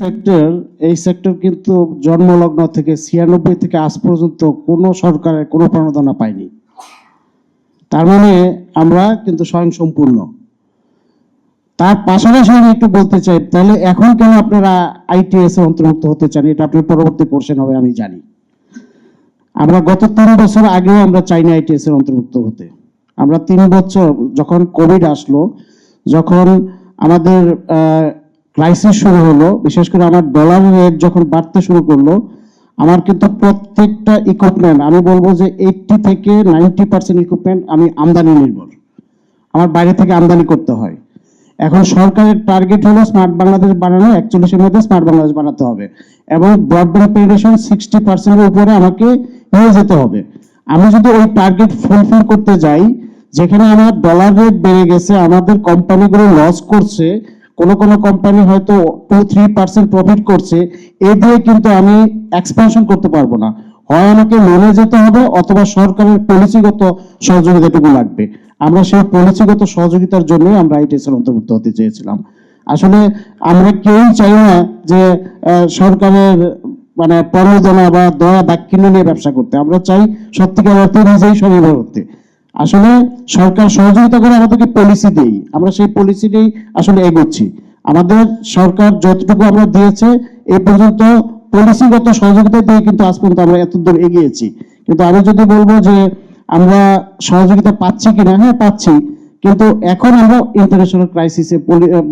Sector এই sector কিন্তু জন্মলগ্ন থেকে 96 থেকে আজ পর্যন্ত কোনো সরকারের কোনো প্রণোদনা পায়নি। তার মানে আমরা কিন্তু স্বয়ংসম্পূর্ণ। তার পাশাপাশি আমি একটু বলতে চাই, তাহলে এখন কেন আপনারা আইটিএস এর অন্তর্ভুক্ত হতে চান? এটা আপনার পরবর্তী কোশ্চেন হবে, আমি জানি। আমরা গত 3 বছর আগেও আমরা চাইনি আইটিএস এর অন্তর্ভুক্ত হতে। আমরা 3 বছর যখন কোভিড আসলো, যখন আমাদের ক্রাইসিস শুরু হলো, বিশেষ করে আমার ডলার রেট যখন বাড়তে শুরু করলো, আমার কিন্তু প্রত্যেকটা ইকুইপমেন্ট, আমি বলবো যে 80 থেকে 90% ইকুইপমেন্ট আমি আমদানি নির্ভর, আমার বাইরে থেকে আমদানি করতে হয়। এখন সরকারের টার্গেট হলো স্মার্ট বাংলাদেশ বানানো, 41-এর মধ্যে স্মার্ট বাংলাদেশ বানাতে হবে এবং ব্রডব্যান্ড পেনিট্রেশন 60%-এর উপরে আমাকে নিয়ে যেতে হবে। আমি যদি ওই টার্গেট ফুলফিল করতে যাই, যেখানে আমার ডলার রেট বেড়ে গেছে, আমাদের কোম্পানিগুলো লস করছে, কোন কোন কোম্পানি হয়তো 2-3% প্রফিট করছে, এ দিয়ে কিন্তু আমি এক্সপানশন করতে পারবো না। হয় আমাকে লোনে যেতে হবে অথবা সরকারের পলিসিগত সহযোগিতাটুকু লাগবে। আমরা সেই পলিসিগত সহযোগিতার জন্য আমরা আইটিএস এর অন্তর্ভুক্ত হতে চেয়েছিলাম। আসলে আমরা কেউই চাই না যে সরকারের মানে প্রণোদনা বা দয়া দাক্ষিণ্য নিয়ে ব্যবসা করতে। আমরা চাই সত্যিকার অর্থে নিজেই স্বনির্ভর হতে। আসলে সরকার সহযোগিতা করে আমাদেরকে পলিসি দেই, আমরা সেই পলিসি নিয়েই আসলে এগোচ্ছি। আমাদের সরকার যতটুকু আমরা দিয়েছে এই পর্যন্ত পলিসিগত সহযোগিতা দিয়ে কিন্তু আজ পর্যন্ত আমরা এত দূর এগিয়েছি। কিন্তু আমি যদি বলবো যে আমরা সহযোগিতা পাচ্ছি কিনা, হ্যাঁ পাচ্ছি, কিন্তু এখন আমরা ইন্টারন্যাশনাল ক্রাইসিসে,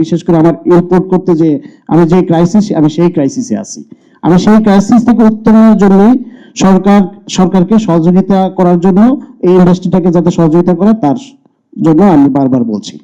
বিশেষ করে আমার ইম্পোর্ট করতে যে আমি যে ক্রাইসিস, আমি সেই ক্রাইসিসে আছি। আমি সেই ক্রাইসিস থেকে উত্তরণের জন্যই সরকারকে সহযোগিতা করার জন্য, এই ইন্ডাস্ট্রিটাকে যাতে সহযোগিতা করে তার জন্য আমি বারবার বলছি।